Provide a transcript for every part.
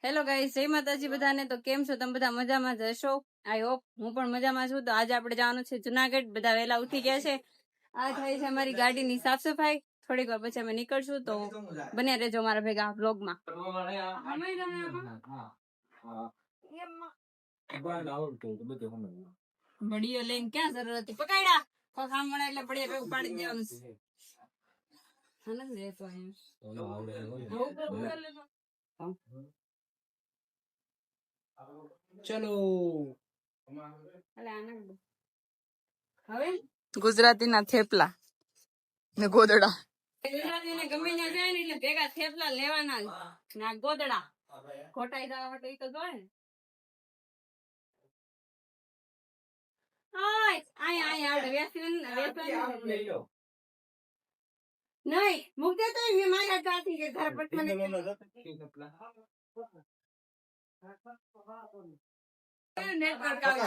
Hello guys, જય માતાજી બધાને. તો કેમ છો તમે બધા? મજામાં જ હશો, આઈ હોપ. હું પણ મજામાં છું. તો આજે આપણે જવાનું છે જુનાગઢ. બધા વહેલા ઉઠી ગયા છે. આ થાય છે અમારી ગાડીની સાફ સફાઈ. થોડીક વાર પછી અમે નીકળશું, તો બન્યા રહેજો મારા ભેગા બ્લોગમાં. બડીયો લઈને ક્યાં જરૂર હતી? પકડ્યા ખામણા એટલે બડીયા ભેગું પાડી દેવાનું છે. ચલો હવે ગુજરાતીના થેપલા ને ગોદડા. ગુજરાતીને ગમે ત્યાં જાય ને એટલે ભેગા થેપલા લેવાના ના ગોદડા. ખોટાઈ જવા માટે તો જોય ને. નહીં મૂકતે તો મારા ચાથી કે ઘર પર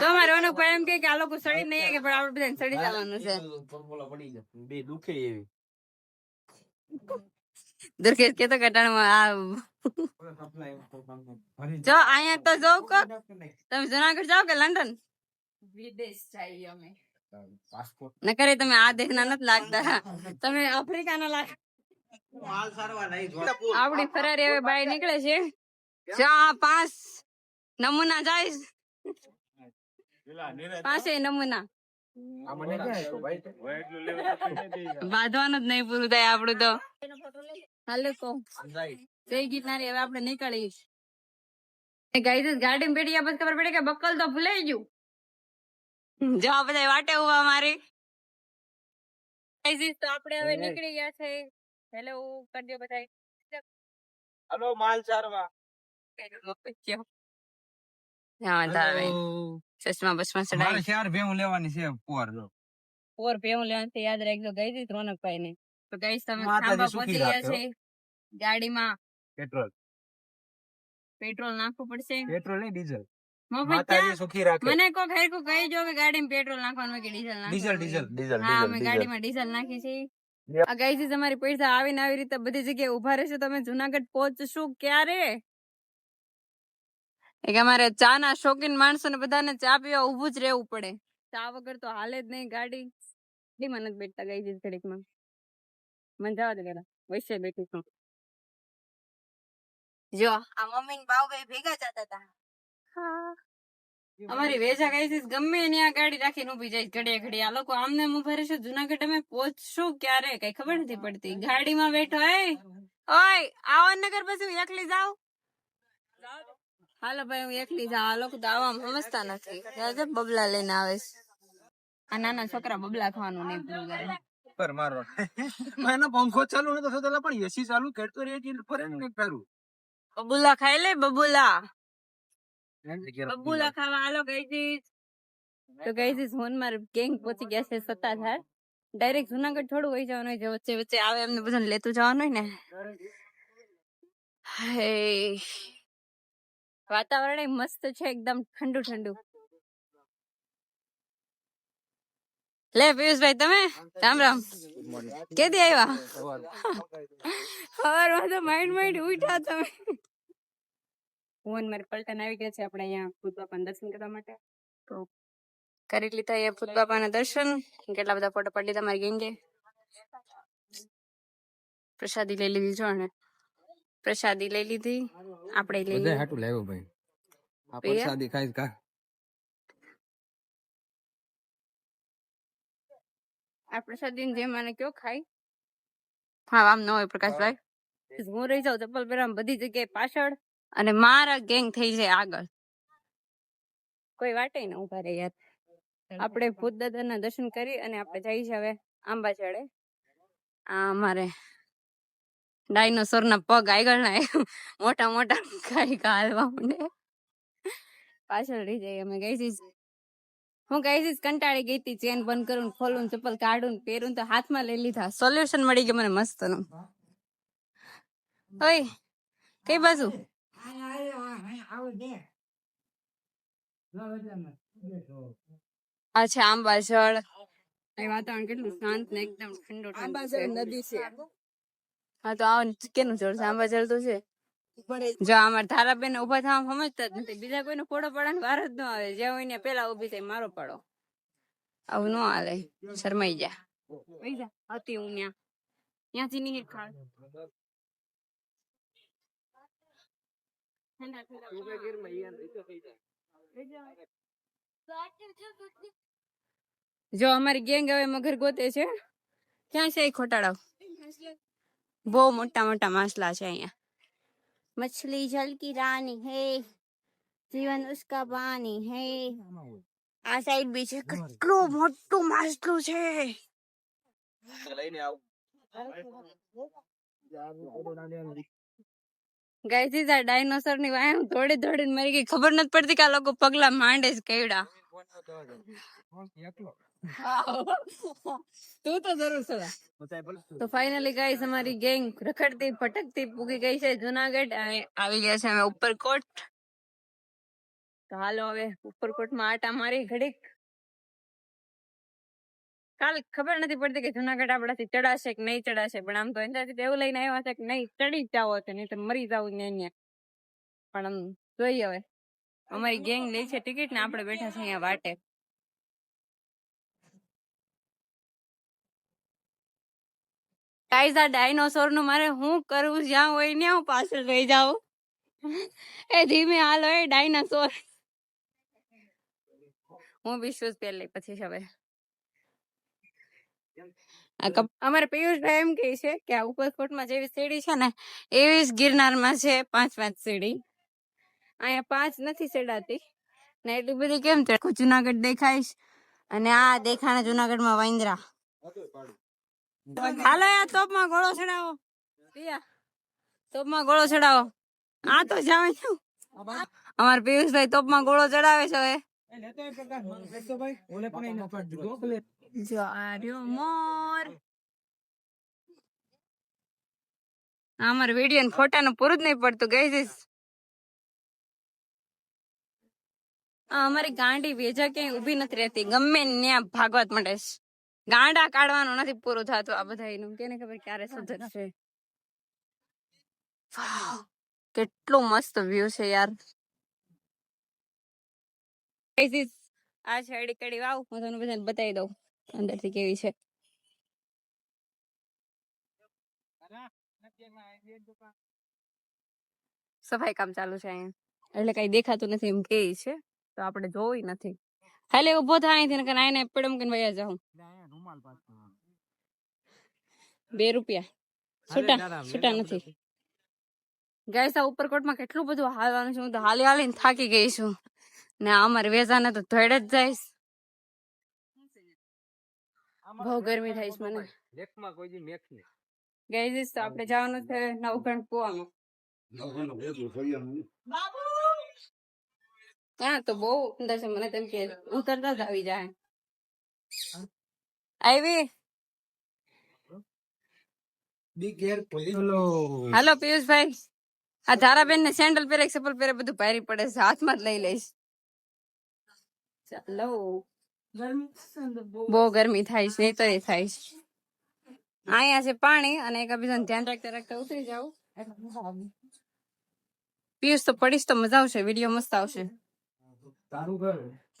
તમારે અનુભાઈ એમ કે આ લોકો સડી નહીં કે પણ આપણે બધા સડી જવાનું છે. બે દુખે એવી દુર્ગેશ કે તો કટાણમાં જો અહીંયા તો જાવ કો તમે જુનાગઢ જાવ કે લંડન? વિદેશ જઈએ અમે. નકરે તમે આ દેશના નથી લાગતા, તમે આફ્રિકાના લાગ. આપડી ફરારી હવે બહાર નીકળે છે. જો આ 5 નમૂના જાય, 5 નમૂના બાંધવાનું જ નહીં પૂરું થાય આપડું તો. હાલો તો જય ગીતનારી. હવે આપણે નીકળીશ. ગાડી બેઠી પછી ખબર પડી કે બક્કલ તો ભૂલાઈ ગયું. જો બધા વાટે ઉભા મારી. તો આપણે હવે નીકળી ગયા છે. હેલો કરજો બધા. હલો માલ ચારવા. ચશ્મા બસમાં ચડાવી. 4 ભેહું લેવાની છે. પોર ભેહું લેવાની છે, યાદ રાખજો. ગઈ હતી રોનકભાઈ ને. તો ગઈ તમે ખાંભા પહોંચી ગયા છે. ગાડીમાં પેટ્રોલ નાખવું પડશે. પેટ્રોલ નહીં, ડીઝલ. મને કોક હરખું કહી જો કે ગાડીમાં પેટ્રોલ નાખવાનું કે ડીઝલ નાખવાનું. હા, અમે ગાડીમાં ડીઝલ નાખી છે. આ ગાઈઝ તમારી પૈસા આવીને આવી રીતે બધી જગ્યાએ ઉભા રહેશે. તમે જુનાગઢ પહોંચશું ક્યારે? એક અમારે ચા ના શોખીન માણસો ને બધાને ચા પીવા ઉભું જ રહેવું પડે. ચા વગર તો હાલે જ નહીં ગાડી. મને જ બેઠતા ગાઈઝ ઘડીકમાં મને જવા દે પેલા વૈસે બેઠી છું. જો આ મમ્મી ને બાવભાઈ ભેગા જતા હતા. અમારી વેજા ગાઈઝ ગમે ત્યાં ગાડી રાખીને ઉભી જાય ઘડીએ ઘડીએ. આ લોકો આમને ઉભા રહેશે. જુનાગઢ અમે પહોંચશું ક્યારે કઈ ખબર નથી પડતી. ગાડીમાં બેઠો ઓય આવો નગર પછી એકલી જાવ. હાલો ભાઈ હું એકલી જાઉં. આ લોકો તો આવા સમજતા નથી. બબલા લઈને આવે છે. આ નાના છોકરા બબલા ખાવાનું નહીં પૂરું કરે. પર મારવા એનો પંખો ચાલુ નતો થતો પણ એસી ચાલુ કરતો રહે એટલે ફરે ને કરું. બબુલા ખાઈ લે. બબુલા ખાવા હાલો ગાઈઝ. તો ગાઈઝ ફોન માર ગેંગ પહોંચી ગયા છે સત્તાધાર. ડાયરેક્ટ જુનાગઢ થોડું વહી જવાનું હોય છે. વચ્ચે વચ્ચે આવે એમને બધાને લેતું જવાનું હોય ને. વાતાવરણ મસ્ત છે એકદમ ઠંડુ ઠંડુ. લે પિયુષભાઈ તમે રામ રામ. કેદી આવ્યા? સવારમાં તો માઇન્ડ ઉઠ્યા તમે. ફોન મારે પલટન આવી ગયા છે. આપણે અહીંયા ભૂત બાપાના દર્શન કરવા માટે તો કરી લીધા. અહીંયા ભૂત બાપાના દર્શન. કેટલા બધા ફોટો પાડી લીધા મારી ગેંગે. પ્રસાદી લઈ લીધી છો ને. પ્રસાદી લઈ લીધી આપણે લઈ લીધી. હાટું લાવ્યો ભાઈ આ પ્રસાદી ખાઈ કા. આ પ્રસાદી જે મને કયો ખાઈ. હા આમ ન હોય પ્રકાશભાઈ. હું રહી જાઉં ચપ્પલ પહેરવા બધી જગ્યાએ પાછળ અને મારા ગેંગ થઈ જાય આગળ. કોઈ વાટે ને ઉભા રહે યાર. આપણે ભૂત દાદાના દર્શન કરી અને આપણે જઈએ છીએ હવે આંબાચડે. આ અમારે ડાયનોસોર ના પગ આગળ ના મોટા મોટા કઈ હાલવા માંડે. પાછળ રહી જાય. અમે ગઈ હું ગઈ કંટાળી ગઈ હતી. ચેન બંધ કરું ખોલું ચપ્પલ કાઢું પહેરું તો હાથમાં લઈ લીધા. સોલ્યુશન મળી ગયું મને મસ્ત નું. ઓય કઈ બાજુ? અચ્છા આંબાસળ. વાતાવરણ કેટલું શાંત ને એકદમ ઠંડુ. આંબાસળ નદી છે. હા તો આવ કેનું જળ છે? આંબાસળ તો છે. જો અમાર ધારાબેન ઉભા થવા સમજતા જ નથી, બીજા કોઈને ફોટો પાડવાનો વાર જ ન આવે, જે હોય ને પેલા ઉભી થાય મારો પાડો, આવું ન હાલે, શરમાઈ જા હતી હું ત્યાંથી નહીં ખાડ. જો અમારી ગેંગ હવે મગર ગોતે છે, ક્યાં છે ખોટાડાવ, બહુ મોટા મોટા માછલા છે અહીંયા. મછલી જલ કી રાની હે, જીવન ઉસકા પાની હે. આ સાઈડ બી છે, કેટલું મોટું માછલું છે. ગાઈસ આ ડાયનોસર ની વાય દોડી દોડીને મરી ગઈ, ખબર નથી પડતી કે આ લોકો પગલા માંડે જ કેવડા. તું તો જરૂર છે. તો ફાઇનલી ગાઈસ અમારી ગેંગ રખડતી ભટકતી પૂગી ગઈ છે જુનાગઢ, આવી ગયા છે અમે ઉપરકોટ. તો હાલો હવે ઉપરકોટ માં આટા મારી ઘડીક. કાલ ખબર નથી પડતી કે જુનાગઢ આપડાથી ચડાશે કે નહીં ચડાશે, પણ આમ તો અંદાજિત એવું લઈને આવ્યા છે કે નહીં ચડી જ જાવ હશે, નહીં તો મરી જાવ ને. પણ આમ જોઈએ હવે, અમારી ગેંગ લે છે ટિકિટ ને આપણે બેઠા છે અહીંયા વાટે. ગાઈસ આ ડાયનોસોર નું મારે હું કરવું, જ્યાં હોય ને હું પાછળ રહી જાઉં. એ ધીમે હાલો એ ડાયનાસોર. હું બી શૂઝ પહેર લઈ પછી હવે. અમારે પિયુષભાઈ એમ કે છે કે આ ઉપરકોટમાં જેવી સીડી છે ને એવી જ ગિરનારમાં છે 5-5 સીડી. અહીંયા 5 નથી ચડાતી ને એટલી બધી કેમ ચડું. જુનાગઢ દેખાઈશ અને આ દેખાણા જુનાગઢમાં વાંદરા. હાલો યાર તોપમાં ગોળો ચડાવો, તોપમાં ગોળો ચડાવો. આ તો જાવે છું અમારા પિયુષભાઈ તોપમાં ગોળો ચડાવે છે હવે. મોર અમારે વિડીયો ને ફોટા નું પૂરું જ નહીં પડતું ગાઈસ. અમારી ગાંડી વેજા ક્યાંય ઉભી નથી રહેતી, ગમે ત્યાં ભાગવત મળે છે. ગાંડા કાઢવાનું નથી પૂરું થતું આ બધા એનું, કેને ખબર ક્યારે સુધરશે. કેટલું મસ્ત વ્યૂ છે યાર. આ છે અડી કડી વાવ, હું તમને બધાને બતાવી દઉં અંદર થી કેવી છે. સફાઈ કામ ચાલુ છે અહીંયા, એટલે કઈ દેખાતું નથી એમ કે છે, તો આપણે જોવું નથી. હાલે ઉભો થાય અહીંથી, આને પડમ કે વયા જાઉં. 2 રૂપિયા છૂટા નથી. ગાઈસ આ ઉપરકોટમાં કેટલું બધું હાલવાનું છે, હું તો હાલી હાલીને થાકી ગઈ છું ને અમારે વેચાને તો ધોડે જ જઈશ. બહુ ગરમી થાય છે મને. ગાઈસ તો આપણે જવાનું છે નવઘણ કુવામાં. હા તો બહુ અંદર છે, મને તેમ કે ઉતરતા જ આવી જાય. આવી હાલો પિયુષભાઈ, આ ધારાબેન ને સેન્ડલ પહેરે ચપ્પલ પહેરે બધું ભારી પડે છે, હાથમાં જ લઈ લઈશ. ચાલો બહુ ગરમી થાય છે, નહીં તો એ થાય છે. અહીંયા છે પાણી અને એકબીજાને ધ્યાન રાખતા રાખતા ઉતરી જાવ. પિયુષ તો પડીશ તો મજા આવશે, વિડીયો મસ્ત આવશે.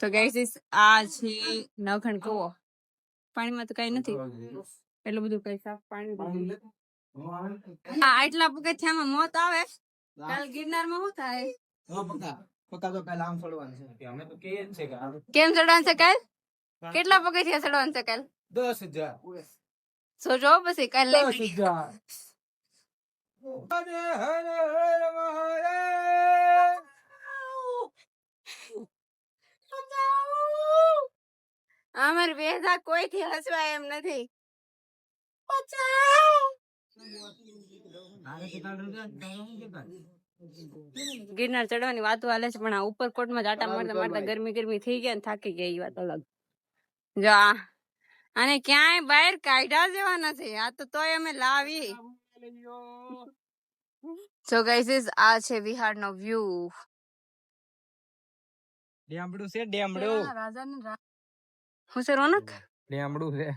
તો ગાઈસ આ છે નવઘણ કૂવો. પાણીમાં તો કઈ નથી એટલું બધું, કઈ સાફ પાણી. આટલા પગથિયામાં મોત આવે, કાલ ગિરનારમાં શું થાય? કેમ ચડવાનું છે કાલ? કેટલા પગથિયા ચડવાનું છે કાલ? 10,000. સોચો પછી કાલ લઈ. અમાર વેધા કોઈથી હસવાય એમ નથી. ગિરનાર ચડવાની વાતો હાલે છે, પણ આ ઉપરકોટમાં જાટા મારતા મારતા ગરમી થઈ ગયા ને થાકી ગયા, એ વાત અલગ. જો આને ક્યાંય બહાર કાઢ્યા જેવા નથી, આ તો તોય અમે લાવી. So guys આ છે વિહારનો વ્યૂ. ડેમડું છે, ડેમડું હું છે રોનક, ડેમડું છે,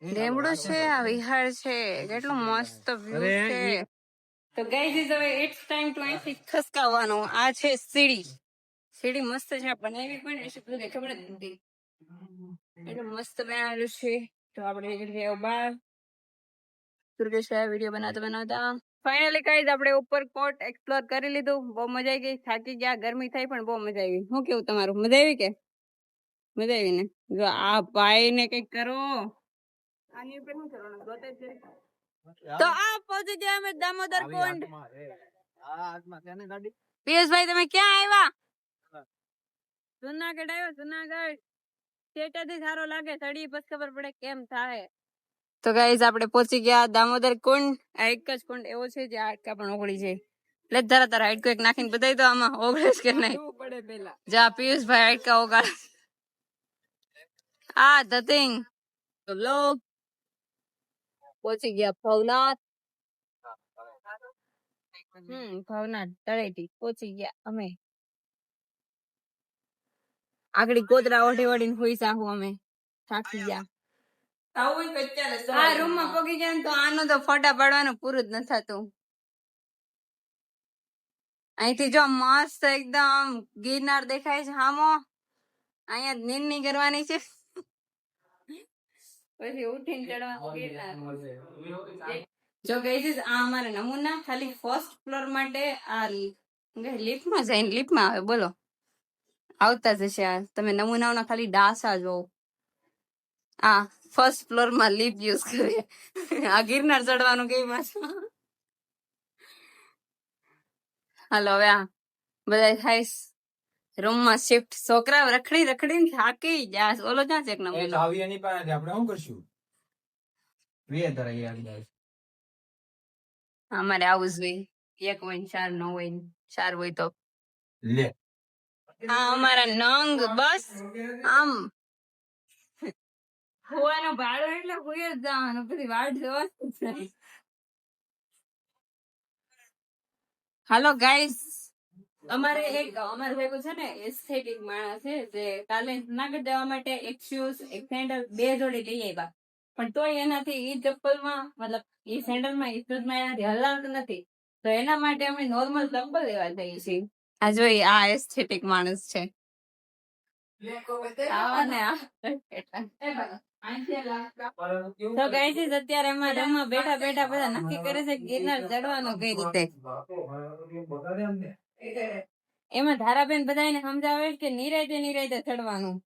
ડેમડું છે, આ વિહાર છે. કેટલું મસ્ત વ્યૂ છે. તો ગાઈઝ હવે ઇટ્સ ટાઈમ ટુ અહીંથી ખસકાવવાનું. આ છે સીડી મસ્ત છે, બનાવી પણ એવી બધું ખબર જ નથી, એટલે મસ્ત બનાવેલું છે. તો આપણે નીકળી ગયા બહાર. દુર્ગેશ વિડીયો બનાવતા ફાઇનલી ગાઈઝ આપણે ઉપર કોટ એક્સપ્લોર કરી લીધું. બહુ મજા આવી ગઈ, થાકી ગયા, ગરમી થઈ પણ બહુ મજા આવી. શું કેવું તમારું? મજા આવી કે? મજા આવી ને? જો આ ભાઈ ને કઈક કરો. આની ઉપર શું કરવાનું? ગોતે જ જરીક. તો આ પહોંચી ગયા અમે દામોદર કુંડ. પિયુષભાઈ તમે ક્યાં આવ્યા? જુનાગઢ આવ્યો. જુનાગઢ સ્ટેટસ સારો લાગે, ચડી પછી ખબર પડે કેમ થાય. તો ગાઈઝ આપણે પહોંચી ગયા દામોદર કુંડ. આ એક જ કુંડ એવો છે જે હાડકા પણ ઓગળી જાય. એટલે તારા હાડકું એક નાખીને બતાવી દો આમાં ઓગળે કે નહીં. જા પિયુષભાઈ હાડકા ઓગાળે. આ ધતિંગ તો લોક પહોંચી ગયા ભવનાથ. ભવનાથ તળેટી પહોંચી ગયા અમે. આગળ ગોદરા ઓઢી ઓઢીને હુઈ જાહું અમે, થાકી ગયા. આ રૂમ માં પગી ગયા ને તો આનો તો ફોટા પાડવાનું પૂરું જ ન થતું. અહીંથી જો મસ્ત એકદમ ગિરનાર દેખાય છે હામો. અહીંયા નીંદણી કરવાની છે, પછી ઉઠીને ચડવાનું ગિરનાર. જો ગઈ છે આ અમારા નમૂના ખાલી ફર્સ્ટ ફ્લોર માટે. આ લિફ્ટમાં જઈને લિફ્ટમાં આવે, બોલો આવતા જશે. આ તમે નમૂનાઓના ખાલી ડાસા જોવો. આ ફર્સ્ટ ફ્લોર માં લિફ્ટ યુઝ કરીએ. આ ગિરનાર ચડવાનું કઈ પાછું. હાલો હવે આ બધા થાય રૂમ માં શિફ્ટ. છોકરા રખડી રખડીને થાકી ગયા. ઓલો ક્યાં છે? આપણે શું કરશું? અમારે આવું જ હોય. 1 હોય 4 ન હોય, 4 હોય તો લે. હા અમારા નંગ બસ આમ હોવાનો ભાડો એટલે હોય જ જવાનું, પછી વાટ જોવાનું. હાલો ગાઈસ, અમારે ભેગું છે ને એસ્થેટિક માણસ છે જે કાલે જુનાગઢ જવા માટે એક શૂઝ એક સેન્ડલ 2 જોડી લઈ આવ્યા, પણ તોય એનાથી ઈ ચપ્પલમાં મતલબ ઈ સેન્ડલમાં ઈ શૂઝમાં એનાથી હલાવતું નથી. તો એના માટે અમે નોર્મલ ચપ્પલ લેવા જઈએ છીએ. આ જોઈ આ એસ્થેટિક માણસ છે. તો ગાઈસ અત્યારે એમાં રૂમમાં બેઠા બેઠા બધા નક્કી કરે છે ગિરનાર ચડવાનું કઈ રીતે. એમાં ધારાબેન બધાને સમજાવે કે નિરાયતે ચડવાનું.